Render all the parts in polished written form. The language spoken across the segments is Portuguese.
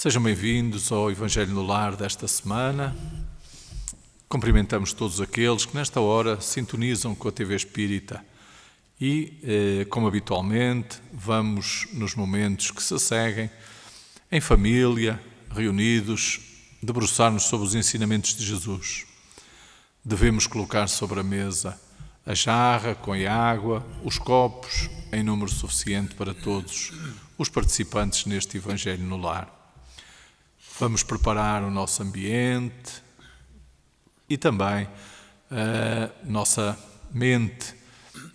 Sejam bem-vindos ao Evangelho no Lar desta semana. Cumprimentamos todos aqueles que nesta hora sintonizam com a TV Espírita e, como habitualmente, vamos nos momentos que se seguem, em família, reunidos, debruçar-nos sobre os ensinamentos de Jesus. Devemos colocar sobre a mesa a jarra com a água, os copos, em número suficiente para todos os participantes neste Evangelho no Lar. Vamos preparar o nosso ambiente e também a nossa mente.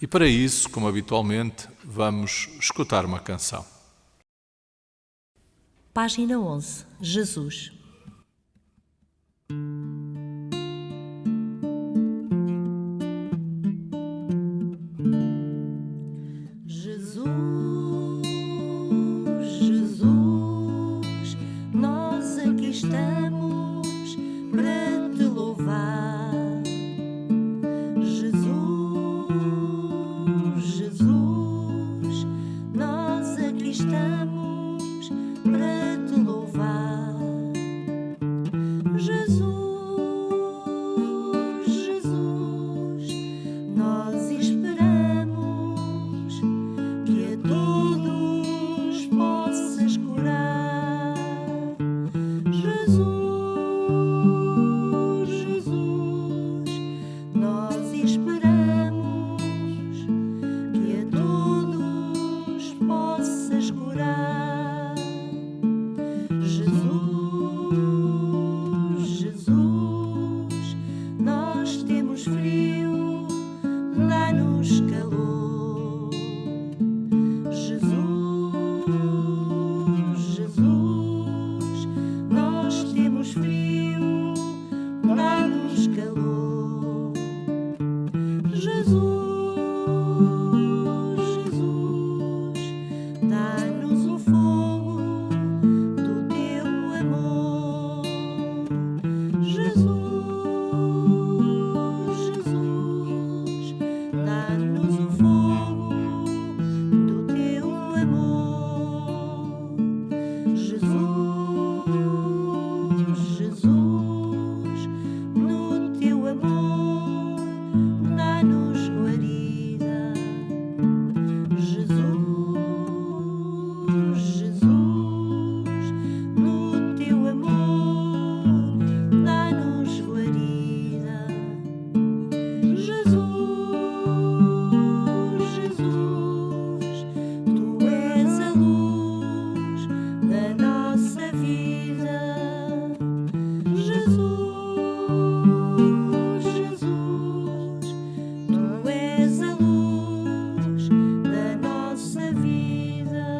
E para isso, como habitualmente, vamos escutar uma canção. Página 11. Jesus. Jesus, nós aqui estamos para te louvar. Jesus, nós aqui estamos para te louvar. Jesus, nós esperamos que a todos possas curar. Jesus, nós esperamos que a todos possas curar. Jesus, nós temos frio, dá-nos calor. Jesus, nós temos frio, dá-nos calor. Jesus, dá-nos o fogo do teu amor. Jesus, dá-nos o fogo do teu amor. Jesus, no teu amor, dá-nos guarida. Jesus, no teu amor, dá-nos guarida. Jesus, tu és a luz da nossa vida. Jesus, tu és a luz da nossa vida.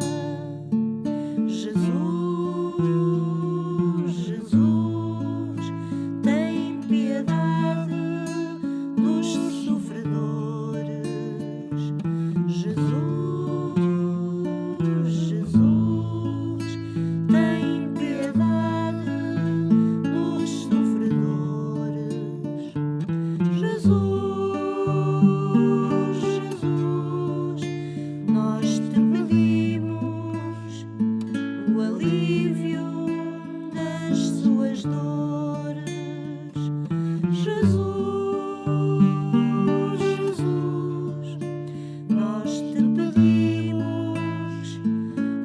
Jesus, tem piedade dos sofredores. Jesus, tem piedade dos sofredores. Jesus, nós te pedimos o alívio das suas dores. Jesus, nós te pedimos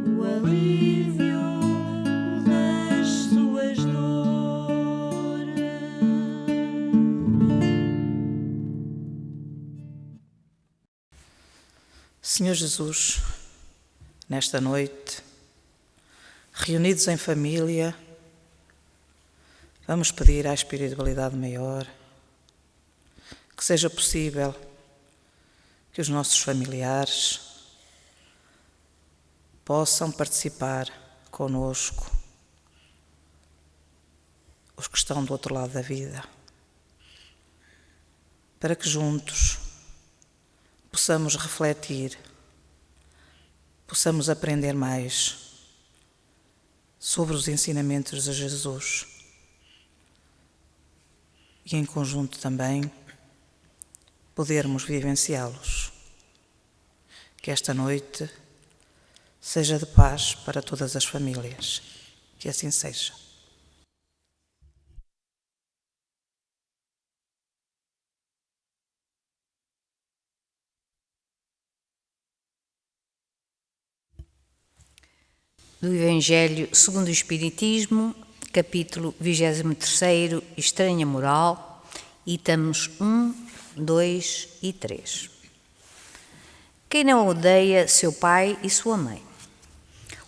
o alívio das suas dores. Senhor Jesus, nesta noite, reunidos em família, vamos pedir à espiritualidade maior que seja possível que os nossos familiares possam participar conosco, os que estão do outro lado da vida, para que juntos possamos refletir, possamos aprender mais sobre os ensinamentos de Jesus e, em conjunto também, podermos vivenciá-los. Que esta noite seja de paz para todas as famílias. Que assim seja. Do Evangelho segundo o Espiritismo, capítulo 23, Estranha Moral, itens 1, 2 e 3. Quem não odeia seu pai e sua mãe?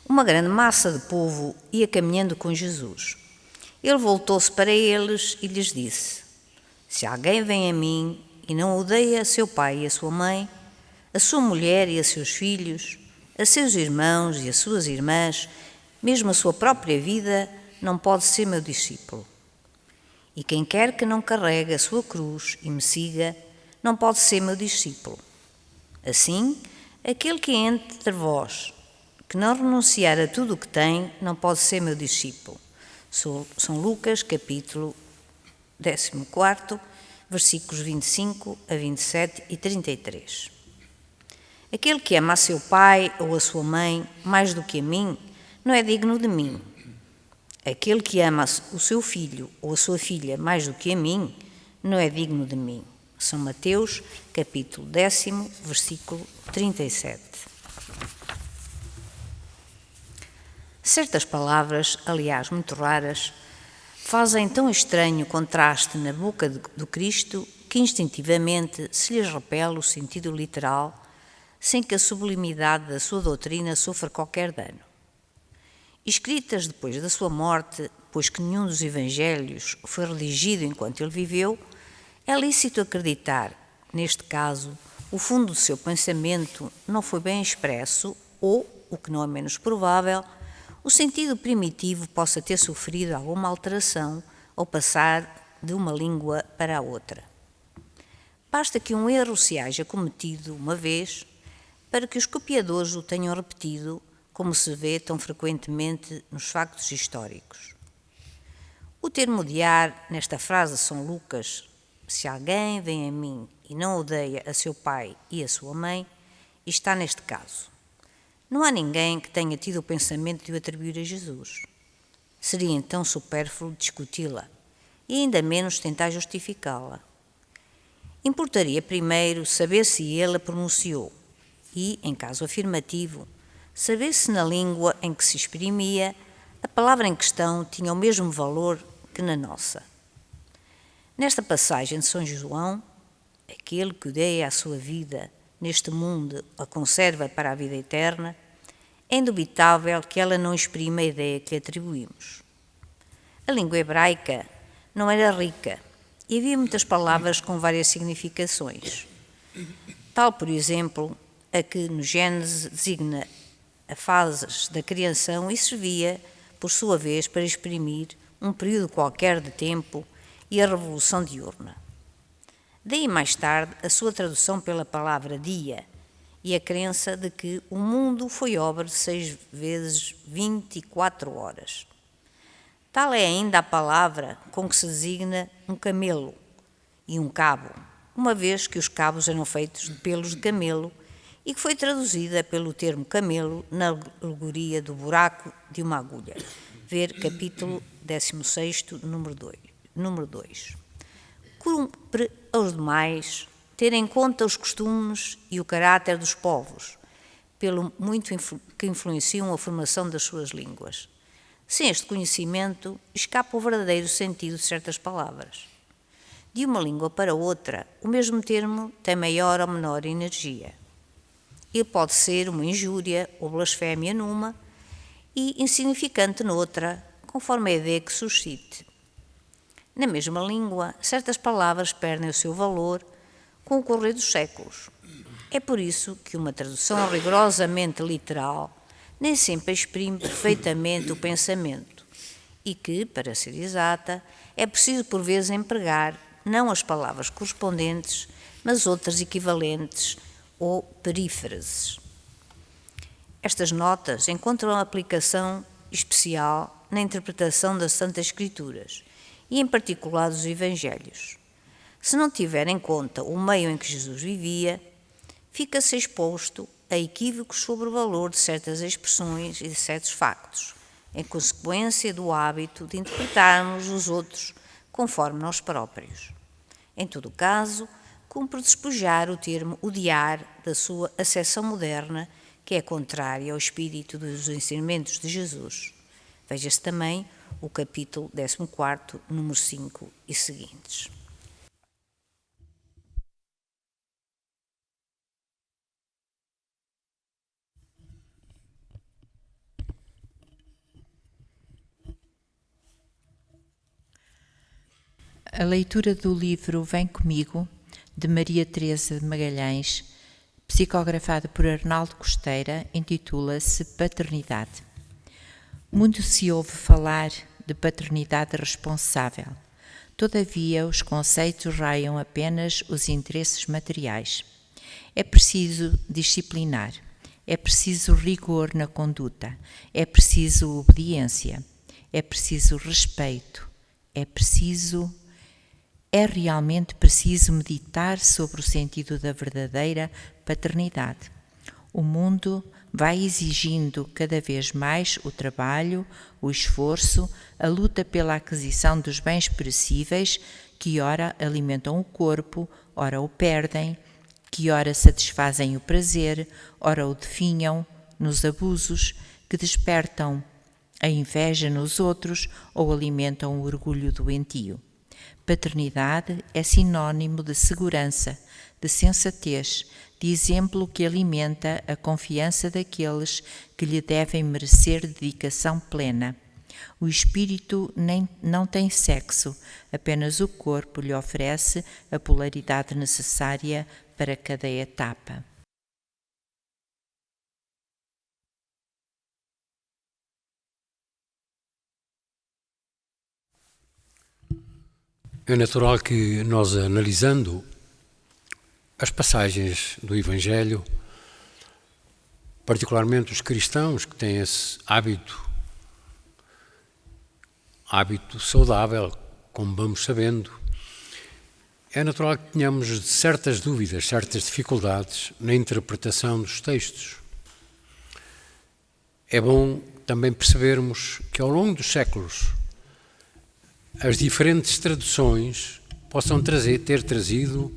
Uma grande massa de povo ia caminhando com Jesus. Ele voltou-se para eles e lhes disse: Se alguém vem a mim e não odeia seu pai e a sua mãe, a sua mulher e a seus filhos, a seus irmãos e as suas irmãs, mesmo a sua própria vida, não pode ser meu discípulo. E quem quer que não carregue a sua cruz e me siga, não pode ser meu discípulo. Assim, aquele que entre vós, que não renunciar a tudo o que tem, não pode ser meu discípulo. São Lucas, capítulo 14, versículos 25 a 27 e 33. Aquele que ama a seu pai ou a sua mãe mais do que a mim, não é digno de mim. Aquele que ama o seu filho ou a sua filha mais do que a mim, não é digno de mim. São Mateus, capítulo 10, versículo 37. Certas palavras, aliás muito raras, fazem tão estranho contraste na boca do Cristo que instintivamente se lhes repele o sentido literal, sem que a sublimidade da sua doutrina sofra qualquer dano. Escritas depois da sua morte, pois que nenhum dos evangelhos foi redigido enquanto ele viveu, é lícito acreditar, neste caso, o fundo do seu pensamento não foi bem expresso ou, o que não é menos provável, o sentido primitivo possa ter sofrido alguma alteração ao passar de uma língua para a outra. Basta que um erro se haja cometido uma vez para que os copiadores o tenham repetido, como se vê tão frequentemente nos factos históricos. O termo odiar, nesta frase de São Lucas, se alguém vem a mim e não odeia a seu pai e a sua mãe, está neste caso. Não há ninguém que tenha tido o pensamento de o atribuir a Jesus. Seria então supérfluo discuti-la, e ainda menos tentar justificá-la. Importaria primeiro saber se ele a pronunciou, e, em caso afirmativo, saber se na língua em que se exprimia a palavra em questão tinha o mesmo valor que na nossa. Nesta passagem de São João, aquele que odeia a sua vida neste mundo a conserva para a vida eterna, é indubitável que ela não exprime a ideia que lhe atribuímos. A língua hebraica não era rica e havia muitas palavras com várias significações. Tal, por exemplo, a que no Gênesis designa a fases da criação e servia, por sua vez, para exprimir um período qualquer de tempo e a revolução diurna. Daí mais tarde a sua tradução pela palavra dia e a crença de que o mundo foi obra de 6 vezes 24 horas. Tal é ainda a palavra com que se designa um camelo e um cabo, uma vez que os cabos eram feitos de pelos de camelo e que foi traduzida pelo termo camelo na alegoria do buraco de uma agulha. Ver capítulo 16, número 2. Cumpre aos demais ter em conta os costumes e o caráter dos povos, pelo muito que influenciam a formação das suas línguas. Sem este conhecimento, escapa o verdadeiro sentido de certas palavras. De uma língua para outra, o mesmo termo tem maior ou menor energia. Ele pode ser uma injúria ou blasfémia numa e insignificante noutra, conforme a ideia que suscite. Na mesma língua, certas palavras perdem o seu valor com o correr dos séculos. É por isso que uma tradução rigorosamente literal nem sempre exprime perfeitamente o pensamento e que, para ser exata, é preciso por vezes empregar não as palavras correspondentes, mas outras equivalentes ou perífrases. Estas notas encontram aplicação especial na interpretação das Santas Escrituras e, em particular, dos Evangelhos. Se não tiver em conta o meio em que Jesus vivia, fica-se exposto a equívocos sobre o valor de certas expressões e de certos factos, em consequência do hábito de interpretarmos os outros conforme nós próprios. Em todo o caso, cumpre despojar o termo odiar da sua acessão moderna, que é contrária ao espírito dos ensinamentos de Jesus. Veja-se também o capítulo 14, número 5 e seguintes. A leitura do livro Vem Comigo, de Maria Teresa de Magalhães, psicografado por Arnaldo Costeira, intitula-se Paternidade. Muito se ouve falar de paternidade responsável. Todavia, os conceitos raiam apenas os interesses materiais. É preciso disciplinar, é preciso rigor na conduta, é preciso obediência, é preciso respeito, é realmente preciso meditar sobre o sentido da verdadeira paternidade. O mundo vai exigindo cada vez mais o trabalho, o esforço, a luta pela aquisição dos bens perecíveis que ora alimentam o corpo, ora o perdem, que ora satisfazem o prazer, ora o definham nos abusos, que despertam a inveja nos outros ou alimentam o orgulho doentio. Paternidade é sinônimo de segurança, de sensatez, de exemplo que alimenta a confiança daqueles que lhe devem merecer dedicação plena. O espírito não tem sexo, apenas o corpo lhe oferece a polaridade necessária para cada etapa. É natural que nós, analisando as passagens do Evangelho, particularmente os cristãos que têm esse hábito saudável, como vamos sabendo, é natural que tenhamos certas dúvidas, certas dificuldades na interpretação dos textos. É bom também percebermos que ao longo dos séculos as diferentes traduções possam ter trazido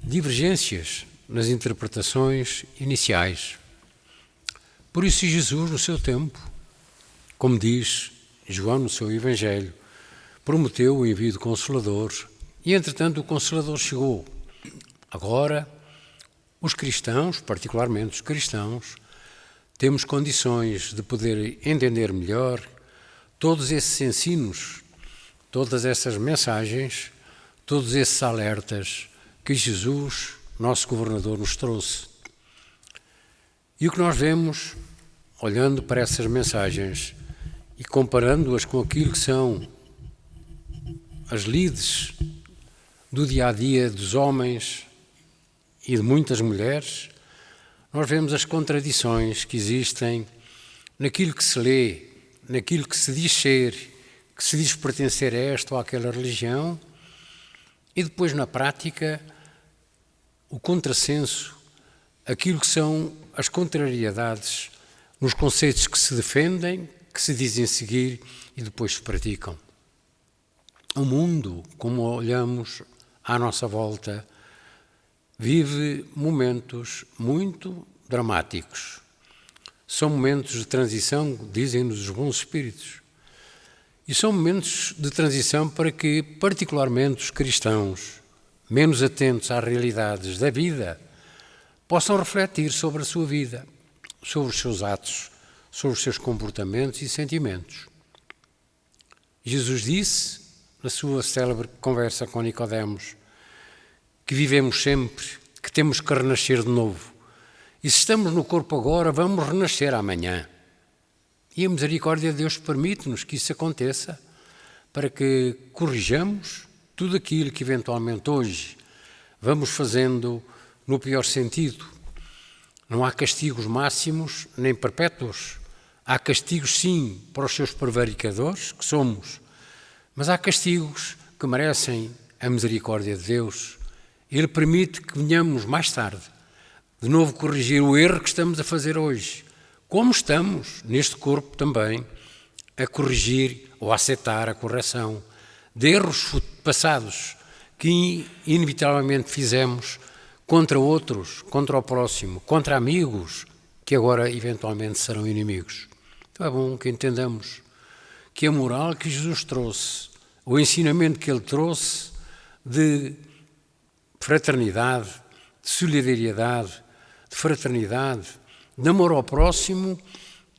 divergências nas interpretações iniciais. Por isso Jesus, no seu tempo, como diz João no seu Evangelho, prometeu o envio do Consolador e, entretanto, o Consolador chegou. Agora, os cristãos, particularmente os cristãos, temos condições de poder entender melhor todos esses ensinos, todas essas mensagens, todos esses alertas que Jesus, nosso governador, nos trouxe. E o que nós vemos, olhando para essas mensagens e comparando-as com aquilo que são as lides do dia-a-dia dos homens e de muitas mulheres, nós vemos as contradições que existem naquilo que se lê, naquilo que se diz ser, que se diz pertencer a esta ou àquela religião, e depois na prática o contrassenso, aquilo que são as contrariedades nos conceitos que se defendem, que se dizem seguir e depois se praticam. O mundo, como olhamos à nossa volta, vive momentos muito dramáticos. São momentos de transição, dizem-nos os bons espíritos. E são momentos de transição para que, particularmente os cristãos, menos atentos às realidades da vida, possam refletir sobre a sua vida, sobre os seus atos, sobre os seus comportamentos e sentimentos. Jesus disse, na sua célebre conversa com Nicodemos, que vivemos sempre, que temos que renascer de novo. E se estamos no corpo agora, vamos renascer amanhã. E a misericórdia de Deus permite-nos que isso aconteça para que corrijamos tudo aquilo que eventualmente hoje vamos fazendo no pior sentido. Não há castigos máximos nem perpétuos. Há castigos, sim, para os seus prevaricadores, que somos, mas há castigos que merecem a misericórdia de Deus. Ele permite que venhamos mais tarde, de novo corrigir o erro que estamos a fazer hoje. Como estamos, neste corpo também, a corrigir ou a aceitar a correção de erros passados que inevitavelmente fizemos contra outros, contra o próximo, contra amigos que agora eventualmente serão inimigos. Então é bom que entendamos que a moral que Jesus trouxe, o ensinamento que ele trouxe de fraternidade, de solidariedade, de fraternidade, de amor ao próximo,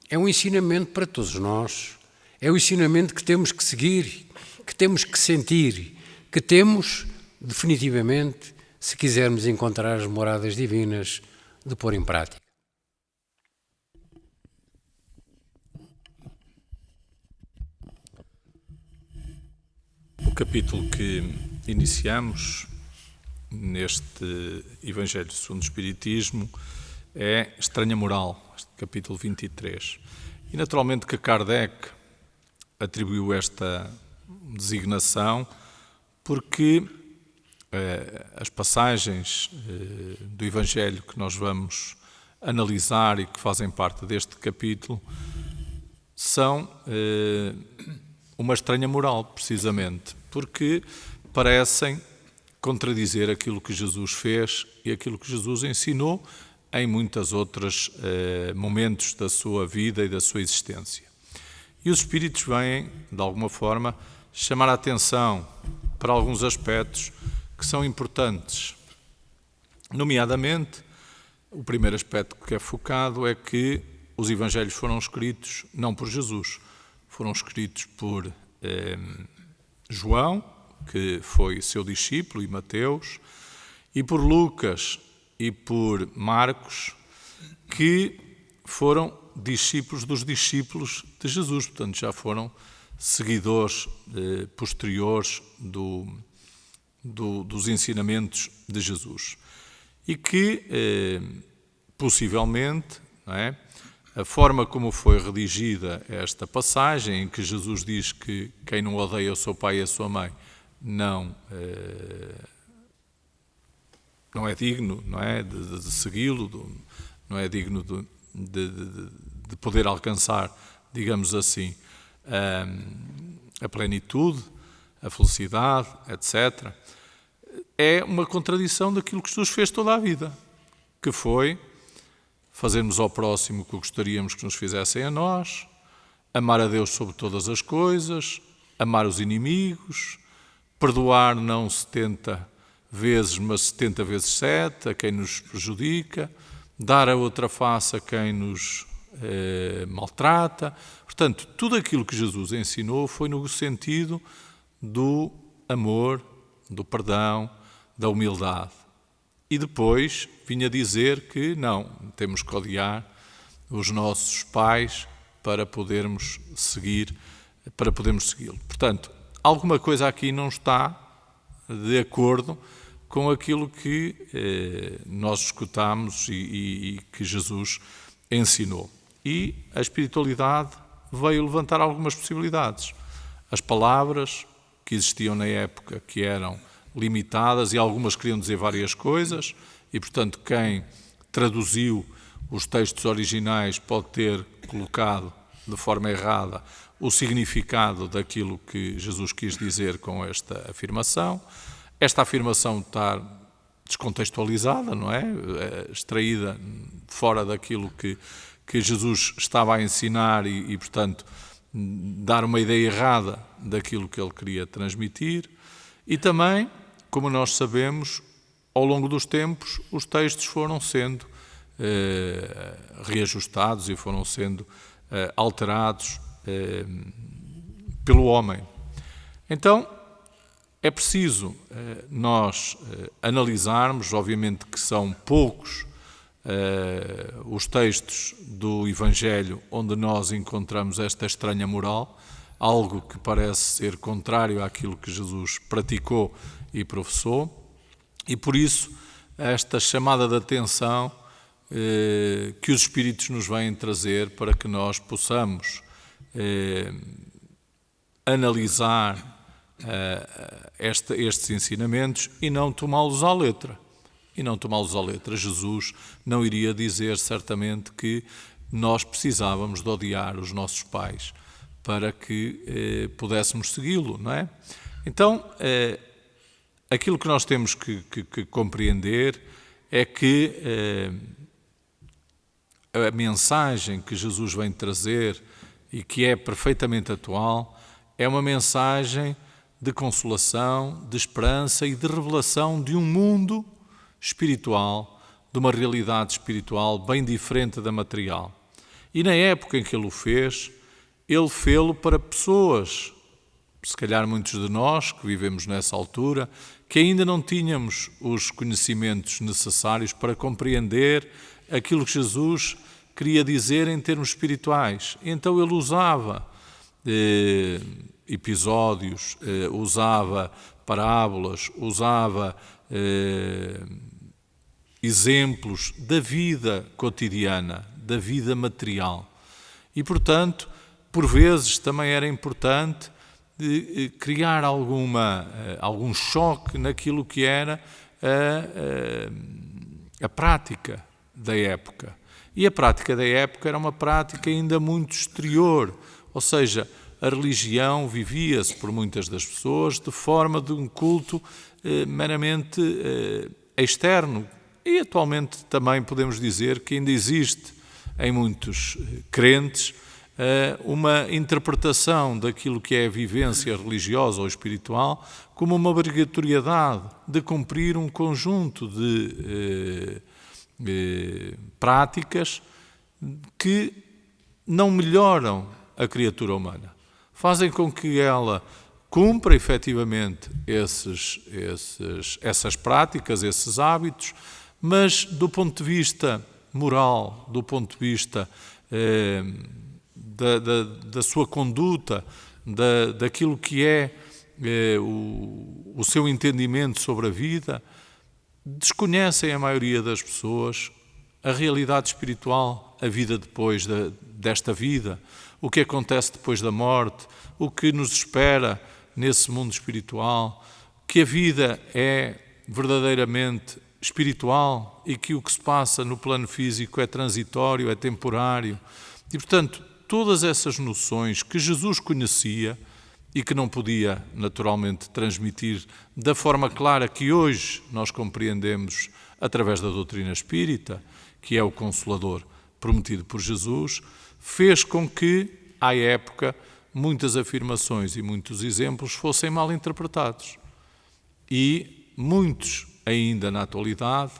é um ensinamento para todos nós. É o ensinamento que temos que seguir, que temos que sentir, que temos, definitivamente, se quisermos encontrar as moradas divinas, de pôr em prática. O capítulo que iniciamos neste Evangelho segundo o Espiritismo é Estranha Moral, este capítulo 23. E naturalmente que Kardec atribuiu esta designação porque as passagens do Evangelho que nós vamos analisar e que fazem parte deste capítulo são uma estranha moral, precisamente, porque parecem contradizer aquilo que Jesus fez e aquilo que Jesus ensinou em muitos outros momentos da sua vida e da sua existência. E os Espíritos vêm, de alguma forma, chamar a atenção para alguns aspectos que são importantes. Nomeadamente, o primeiro aspecto que é focado é que os Evangelhos foram escritos não por Jesus, foram escritos por João, que foi seu discípulo, e Mateus, e por Lucas e por Marcos, que foram discípulos dos discípulos de Jesus, portanto já foram seguidores posteriores dos ensinamentos de Jesus. E que, possivelmente, não é, a forma como foi redigida esta passagem, em que Jesus diz que quem não odeia o seu pai e a sua mãe não é digno, não é, de segui-lo, não é digno de poder alcançar, digamos assim, a plenitude, a felicidade, etc. É uma contradição daquilo que Jesus fez toda a vida, que foi fazermos ao próximo o que gostaríamos que nos fizessem a nós, amar a Deus sobre todas as coisas, amar os inimigos, perdoar não 70 vezes, mas 70 vezes 7 a quem nos prejudica, dar a outra face a quem nos maltrata. Portanto, tudo aquilo que Jesus ensinou foi no sentido do amor, do perdão, da humildade. E depois vinha dizer que não, temos que odiar os nossos pais para podermos segui-lo. Portanto, alguma coisa aqui não está de acordo com aquilo que nós escutamos e que Jesus ensinou. E a espiritualidade veio levantar algumas possibilidades. As palavras que existiam na época, que eram limitadas, e algumas queriam dizer várias coisas, e, portanto, quem traduziu os textos originais pode ter colocado de forma errada o significado daquilo que Jesus quis dizer com esta afirmação. Esta afirmação está descontextualizada, não é? Extraída fora daquilo que Jesus estava a ensinar e, portanto, dar uma ideia errada daquilo que ele queria transmitir. E também, como nós sabemos, ao longo dos tempos, os textos foram sendo reajustados e foram sendo alterados pelo homem. Então, é preciso nós analisarmos, obviamente que são poucos os textos do Evangelho onde nós encontramos esta estranha moral, algo que parece ser contrário àquilo que Jesus praticou e professou, e por isso esta chamada de atenção que os Espíritos nos vêm trazer para que nós possamos analisar estes ensinamentos e não tomá-los à letra. Jesus não iria dizer certamente que nós precisávamos de odiar os nossos pais para que pudéssemos segui-lo, não é? Então, aquilo que nós temos que compreender é que a mensagem que Jesus vem trazer e que é perfeitamente atual é uma mensagem de consolação, de esperança e de revelação de um mundo espiritual, de uma realidade espiritual bem diferente da material. E na época em que ele o fez, ele fê-lo para pessoas, se calhar muitos de nós que vivemos nessa altura, que ainda não tínhamos os conhecimentos necessários para compreender aquilo que Jesus queria dizer em termos espirituais. Então ele usava episódios, usava parábolas, usava exemplos da vida cotidiana, da vida material. E, portanto, por vezes também era importante criar algum choque naquilo que era a prática da época. E a prática da época era uma prática ainda muito exterior, ou seja, a religião vivia-se por muitas das pessoas de forma de um culto meramente externo. E atualmente também podemos dizer que ainda existe em muitos crentes uma interpretação daquilo que é a vivência religiosa ou espiritual como uma obrigatoriedade de cumprir um conjunto de práticas que não melhoram a criatura humana. Fazem com que ela cumpra efetivamente essas práticas, esses hábitos, mas do ponto de vista moral, do ponto de vista da sua conduta, daquilo que é o seu entendimento sobre a vida, desconhecem a maioria das pessoas a realidade espiritual, a vida depois desta vida, o que acontece depois da morte, o que nos espera nesse mundo espiritual, que a vida é verdadeiramente espiritual e que o que se passa no plano físico é transitório, é temporário. E, portanto, todas essas noções que Jesus conhecia e que não podia naturalmente transmitir da forma clara que hoje nós compreendemos através da doutrina espírita, que é o Consolador prometido por Jesus, fez com que, à época, muitas afirmações e muitos exemplos fossem mal interpretados. E muitos, ainda na atualidade,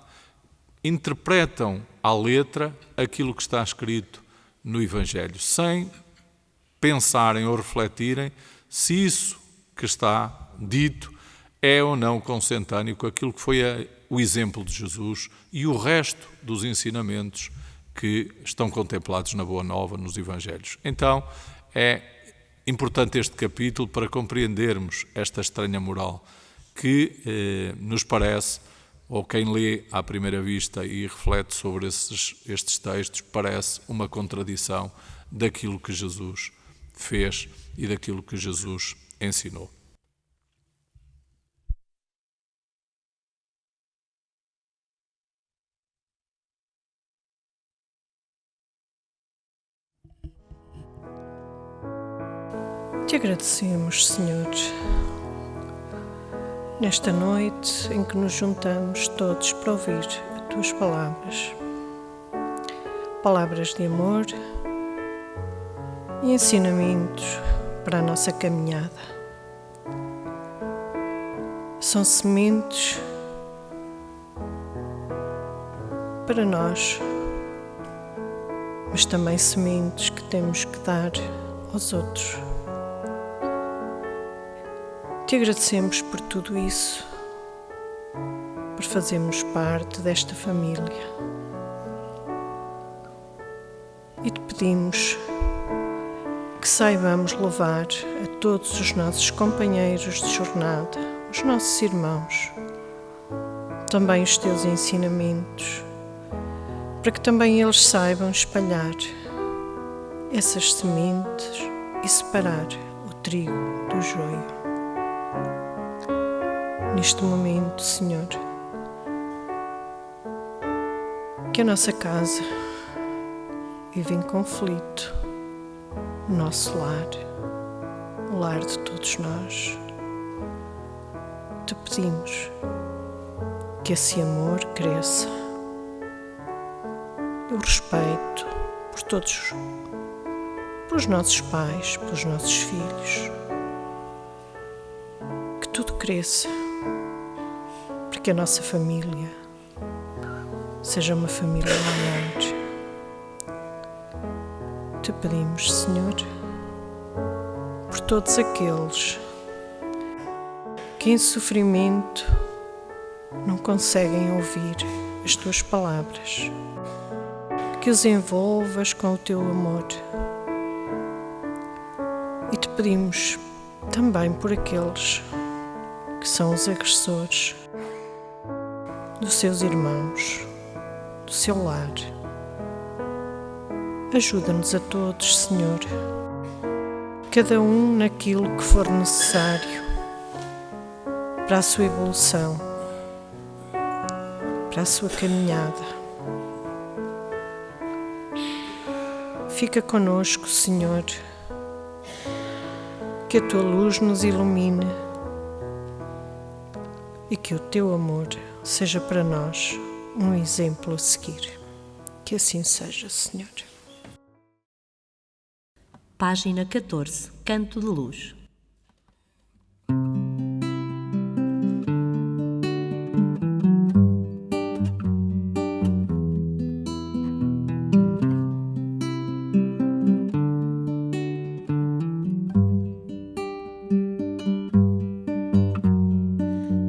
interpretam à letra aquilo que está escrito no Evangelho, sem pensarem ou refletirem se isso que está dito é ou não consentâneo com aquilo que foi o exemplo de Jesus e o resto dos ensinamentos que estão contemplados na Boa Nova, nos Evangelhos. Então, é importante este capítulo para compreendermos esta estranha moral que nos parece, ou quem lê à primeira vista e reflete sobre estes textos, parece uma contradição daquilo que Jesus fez e daquilo que Jesus ensinou. Te agradecemos, Senhor, nesta noite em que nos juntamos todos para ouvir as Tuas palavras. Palavras de amor e ensinamentos para a nossa caminhada. São sementes para nós, mas também sementes que temos que dar aos outros. Te agradecemos por tudo isso, por fazermos parte desta família. E te pedimos que saibamos levar a todos os nossos companheiros de jornada, os nossos irmãos, também os teus ensinamentos, para que também eles saibam espalhar essas sementes e separar o trigo do joio. Neste momento, Senhor, que a nossa casa vive em conflito, o nosso lar, lar de todos nós. Te pedimos que esse amor cresça, o respeito por todos, pelos nossos pais, pelos nossos filhos, que tudo cresça, para que a nossa família seja uma família maior. Te pedimos, Senhor, por todos aqueles que em sofrimento não conseguem ouvir as tuas palavras, que os envolvas com o teu amor. E te pedimos também por aqueles que são os agressores dos seus irmãos, do seu lar. Ajuda-nos a todos, Senhor, cada um naquilo que for necessário para a sua evolução, para a sua caminhada. Fica conosco, Senhor, que a tua luz nos ilumine e que o teu amor seja para nós um exemplo a seguir. Que assim seja, Senhor. Página 14. Canto de Luz.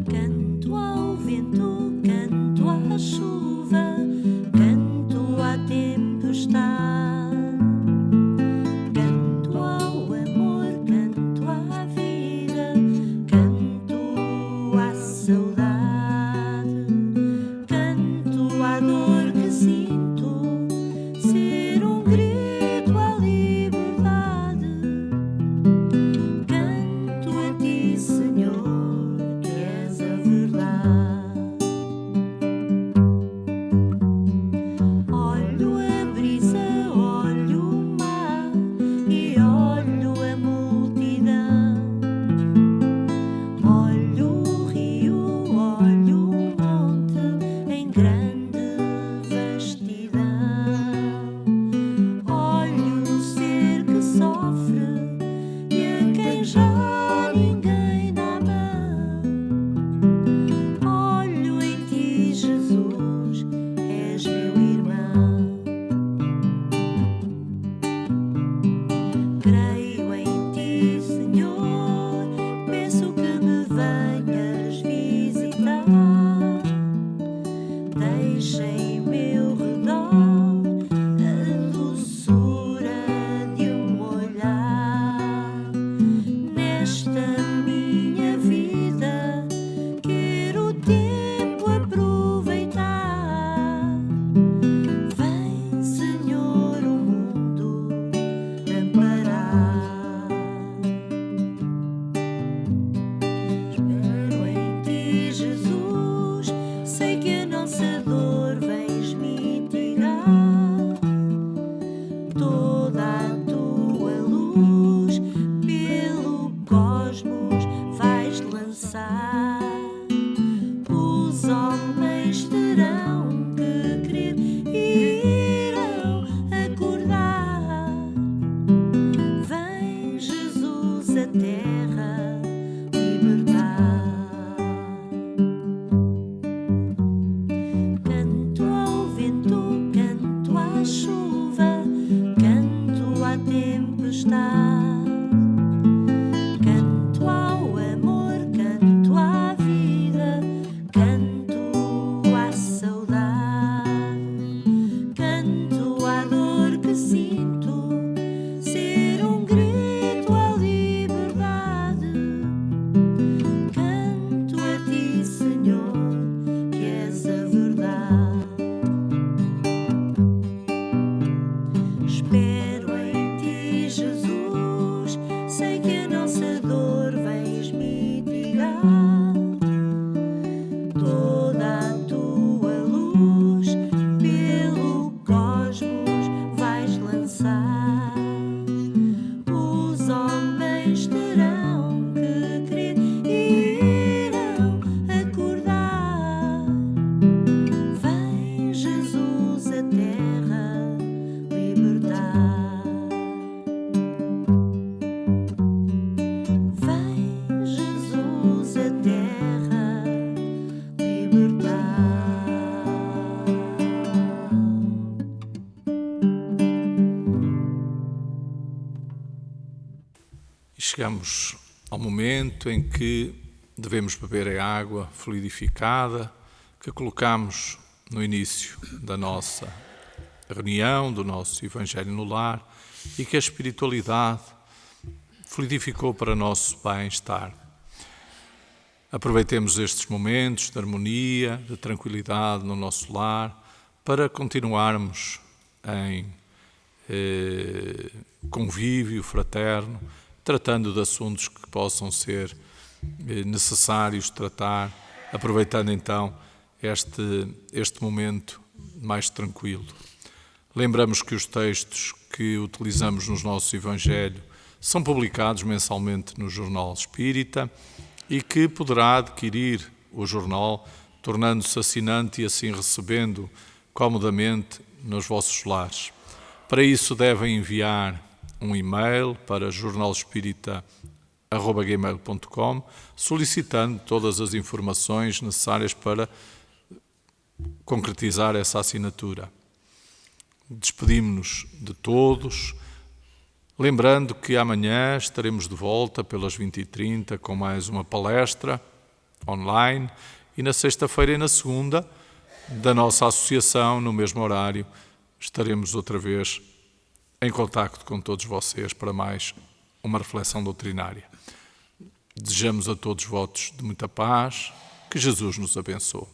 Canto ao vento, canto à chuva, canto à tempestade. Canto ao amor, canto à vida, canto à saudade. Canto à dor que sinto, ser um grito à liberdade. Canto a ti, Senhor, que és a verdade. Olho a brisa, olho o mar e olho a multidão. Olho o rio, olho o monte em grande vastidão. Olho o ser que sofre e a quem já ninguém dá mão. Olho em ti, Jesus, és meu irmão. Creio em ti, Senhor, peço que me venhas visitar. Deixa em meu redor a doçura de um olhar. Nesta minha vida quero o tempo aproveitar. Vem, Senhor, o mundo amparar. Espero em ti, Jesus, sei que a nossa dor vens mitigar. Toda a tua luz pelo cosmos vais lançar. Os homens terão que crer e irão acordar. Vem, Jesus, a terra libertar. Canto ao vento, canto à chuva, canto à tempestade. Canto ao amor, canto à chegamos ao momento em que devemos beber a água fluidificada que colocamos no início da nossa reunião, do nosso Evangelho no Lar, e que a espiritualidade fluidificou para nosso bem-estar. Aproveitemos estes momentos de harmonia, de tranquilidade no nosso lar, para continuarmos em convívio fraterno, tratando de assuntos que possam ser necessários tratar, aproveitando então este momento mais tranquilo. Lembramos que os textos que utilizamos nos nossos Evangelhos são publicados mensalmente no Jornal Espírita e que poderá adquirir o jornal, tornando-se assinante e assim recebendo comodamente nos vossos lares. Para isso devem enviar um e-mail para jornalespírita@gmail.com, solicitando todas as informações necessárias para concretizar essa assinatura. Despedimos-nos de todos, lembrando que amanhã estaremos de volta pelas 20h30 com mais uma palestra online e na sexta-feira e na segunda da nossa associação, no mesmo horário, estaremos outra vez em contacto com todos vocês para mais uma reflexão doutrinária. Desejamos a todos votos de muita paz, que Jesus nos abençoe.